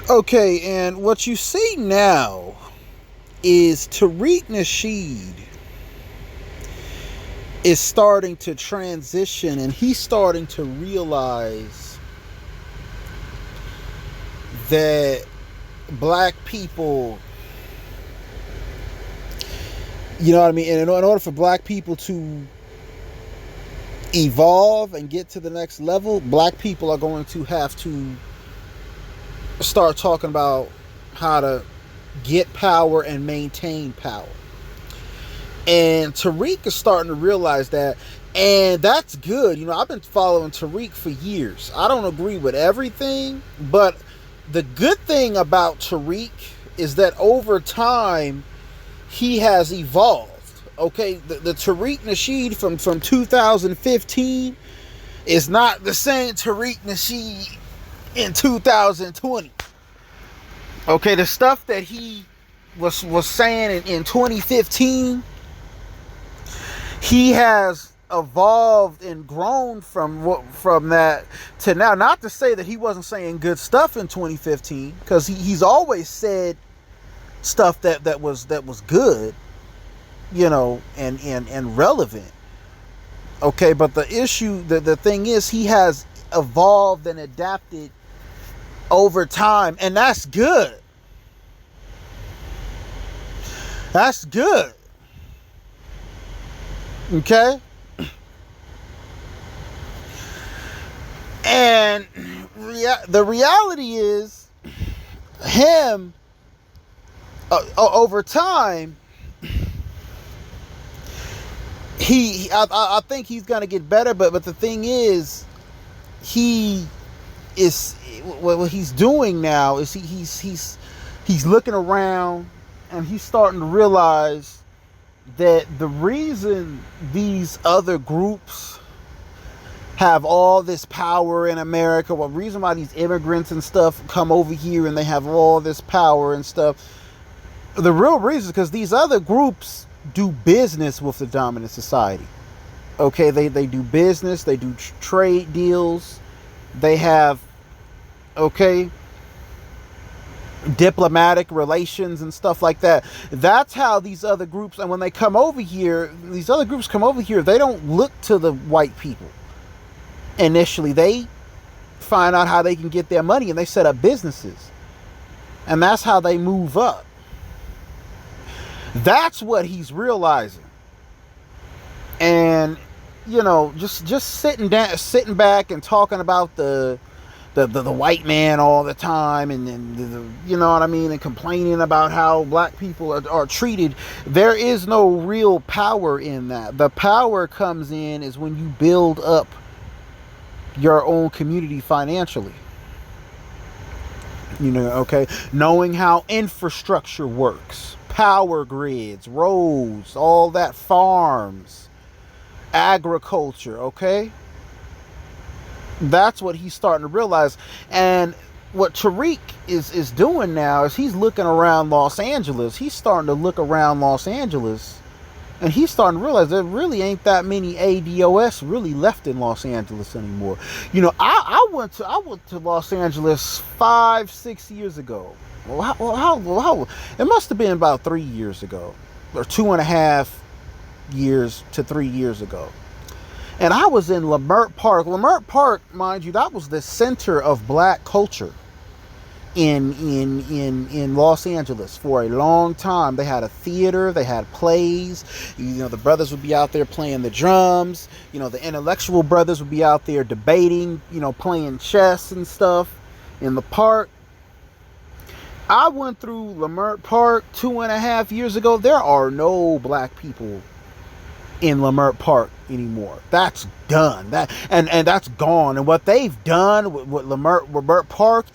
Okay, and what you see now is Tariq Nasheed is starting to transition and he's starting to realize that black people, you know what I mean? And in order for black people to evolve and get to the next level, black people are going to have to start talking about how to get power and maintain power. And Tariq is starting to realize that. And that's good. You know, I've been following Tariq for years. I don't agree with everything, but the good thing about Tariq is that over time, he has evolved. Okay, the Tariq Nasheed from 2015 is not the same Tariq Nasheed in 2020. Okay, the stuff that he was saying in 2015, he has evolved and grown from that to now. Not to say that he wasn't saying good stuff in 2015, because he's always said stuff that was good, you know, and relevant. Okay, but the issue, the thing is, he has evolved and adapted over time, and that's good. That's good. Okay? And the reality is, him, over time, I think he's gonna get better. But the thing is, he is what he's doing now is he's looking around and he's starting to realize that the reason these other groups have all this power in America, what reason why these immigrants and stuff come over here and they have all this power and stuff, the real reason is because these other groups do business with the dominant society. Okay, they do business, they do trade deals, they have, okay, diplomatic relations and stuff like that. That's how these other groups, and when they come over here, these other groups come over here, they don't look to the white people initially. They find out how they can get their money and they set up businesses, and that's how they move up. That's what he's realizing. And you know, just sitting back and talking about the white man all the time, and you know what I mean, and complaining about how black people are treated. There is no real power in that. The power comes in is when you build up your own community financially. You know, okay, knowing how infrastructure works, power grids, roads, all that, farms, agriculture, okay? That's what he's starting to realize. And what Tariq is doing now is he's looking around Los Angeles. He's starting to look around Los Angeles, and he's starting to realize there really ain't that many ADOS really left in Los Angeles anymore. You know, I went to Los Angeles 5-6 years ago. How it must have been about 3 years ago, or 2.5 years to 3 years ago. And I was in Leimert Park. Leimert Park, mind you, that was the center of black culture in Los Angeles for a long time. They had a theater, they had plays. You know, the brothers would be out there playing the drums. You know, the intellectual brothers would be out there debating, you know, playing chess and stuff in the park. I went through Leimert Park 2.5 years ago. There are no black people in Leimert Park anymore. That's done. And that's gone. And what they've done with Leimert Park,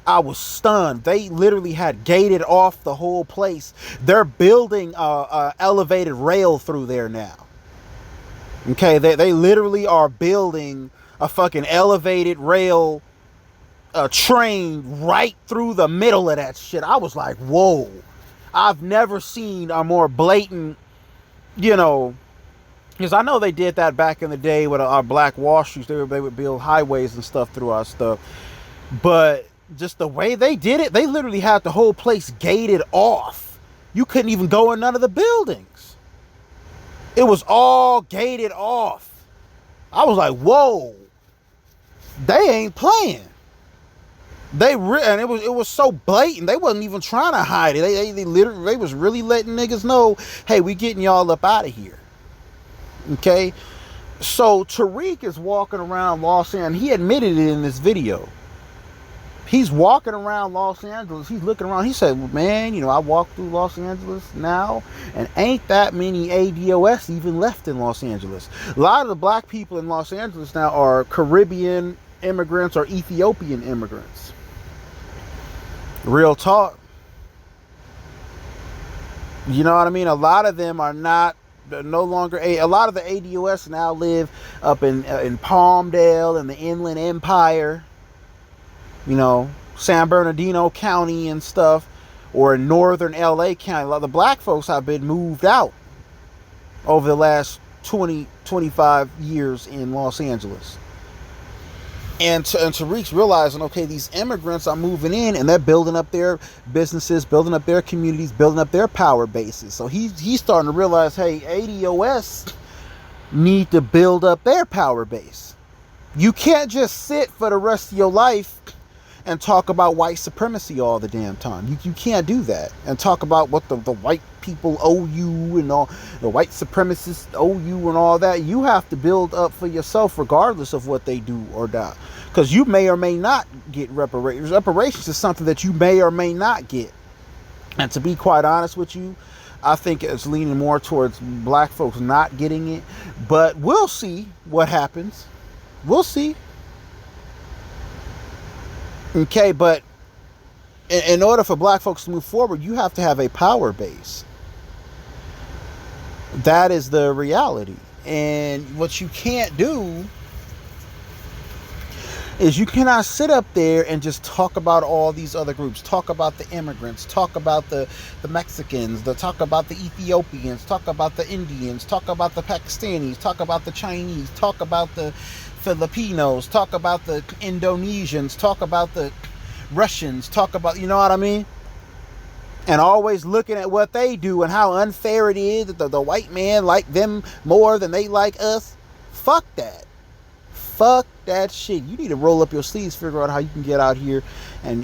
I was stunned. They literally had gated off the whole place. They're building a elevated rail through there now. Okay, they literally are building a fucking elevated rail, a train right through the middle of that shit. I was like, whoa. I've never seen a more blatant, you know, because I know they did that back in the day with our Black Wall Street. They would build highways and stuff through our stuff. But just the way they did it, they literally had the whole place gated off. You couldn't even go in none of the buildings. It was all gated off. I was like, whoa, they ain't playing. And it was so blatant. They wasn't even trying to hide it. They literally, they was really letting niggas know, hey, we getting y'all up out of here. Okay? So Tariq is walking around Los Angeles. He admitted it in this video. He's walking around Los Angeles. He's looking around. He said, well, man, I walk through Los Angeles now, and ain't that many ADOS even left in Los Angeles. A lot of the black people in Los Angeles now are Caribbean immigrants or Ethiopian immigrants. Real talk. You know what I mean? A lot of them are no longer a lot of the ADOS now live up in Palmdale and the Inland Empire, San Bernardino County and stuff, or in northern LA County. A lot of the black folks have been moved out over the last 25 years in Los Angeles. And Tariq's realizing, okay, these immigrants are moving in and they're building up their businesses, building up their communities, building up their power bases. So he's starting to realize, hey, ADOS need to build up their power base. You can't just sit for the rest of your life and talk about white supremacy all the damn time. You can't do that and talk about what the white people owe you and all the white supremacists owe you and all that. You have to build up for yourself regardless of what they do or not, because you may or may not get reparations. Reparations is something that you may or may not get, and to be quite honest with you, I think it's leaning more towards black folks not getting it, but we'll see what happens. We'll see. Okay, but in order for black folks to move forward, you have to have a power base. That is the reality. And what you can't do is you cannot sit up there and just talk about all these other groups. Talk about the immigrants. Talk about the Mexicans. Talk about the Ethiopians. Talk about the Indians. Talk about the Pakistanis. Talk about the Chinese. Talk about the Filipinos. Talk about the Indonesians. Talk about the Russians. Talk about, you know what I mean? And always looking at what they do and how unfair it is that the white man like them more than they like us. Fuck that. Fuck that shit. You need to roll up your sleeves, figure out how you can get out here and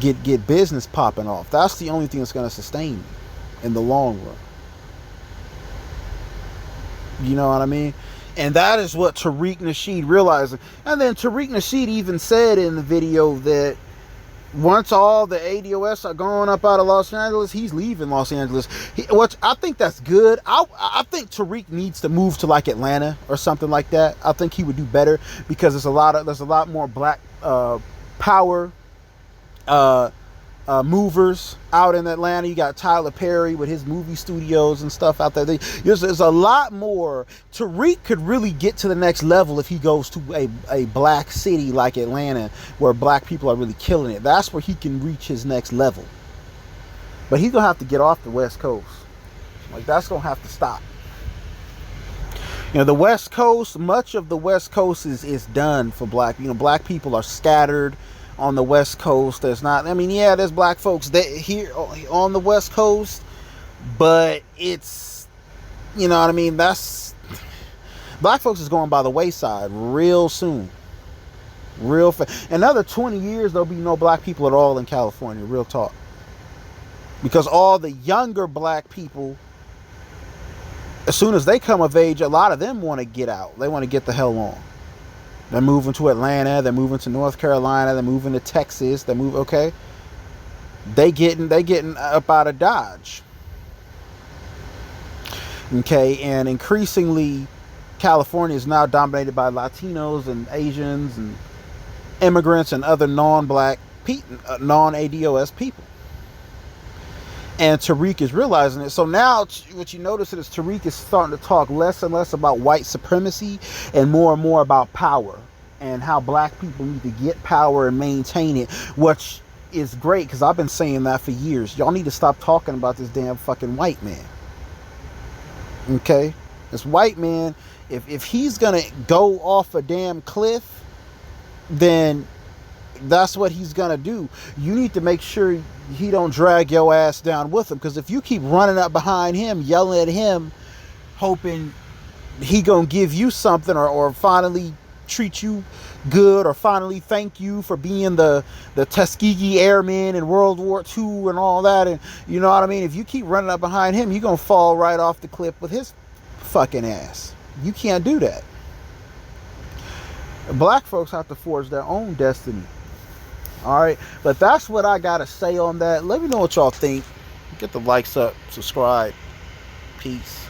get business popping off. That's the only thing that's going to sustain you in the long run. You know what I mean? And that is what Tariq Nasheed realized. And then Tariq Nasheed even said in the video that once all the ADOS are going up out of Los Angeles, he's leaving Los Angeles. Which I think that's good. I think Tariq needs to move to like Atlanta or something like that. I think he would do better because there's a lot more black power movers out in Atlanta. You got Tyler Perry with his movie studios and stuff out there. There's a lot more. Tariq could really get to the next level if he goes to a black city like Atlanta where black people are really killing it. That's where he can reach his next level. But he's gonna have to get off the West Coast. Like, that's gonna have to stop. The West Coast, much of the West Coast is done for black. Black people are scattered on the West Coast. There's black folks here on the West Coast, but it's, that's, black folks is going by the wayside real soon. Real fast. Another 20 years, there'll be no black people at all in California. Real talk. Because all the younger black people, as soon as they come of age, a lot of them want to get out. They want to get the hell on. They're moving to Atlanta. They're moving to North Carolina. They're moving to Texas. They getting up out of Dodge. Okay, and increasingly, California is now dominated by Latinos and Asians and immigrants and other non-black, non-ADOS people. And Tariq is realizing it. So now what you notice is Tariq is starting to talk less and less about white supremacy and more about power and how black people need to get power and maintain it, which is great because I've been saying that for years. Y'all need to stop talking about this damn fucking white man. Okay? This white man, if he's going to go off a damn cliff, then that's what he's gonna do. You need to make sure he don't drag your ass down with him, because if you keep running up behind him, yelling at him, hoping he gonna give you something, or finally treat you good, or finally thank you for being the Tuskegee Airmen in World War II and all that, and you know what I mean, if you keep running up behind him, you're gonna fall right off the cliff with his fucking ass. You can't do that. Black folks have to forge their own destiny. All right, but that's what I gotta say on that. Let me know what y'all think. Get the likes up, subscribe. Peace.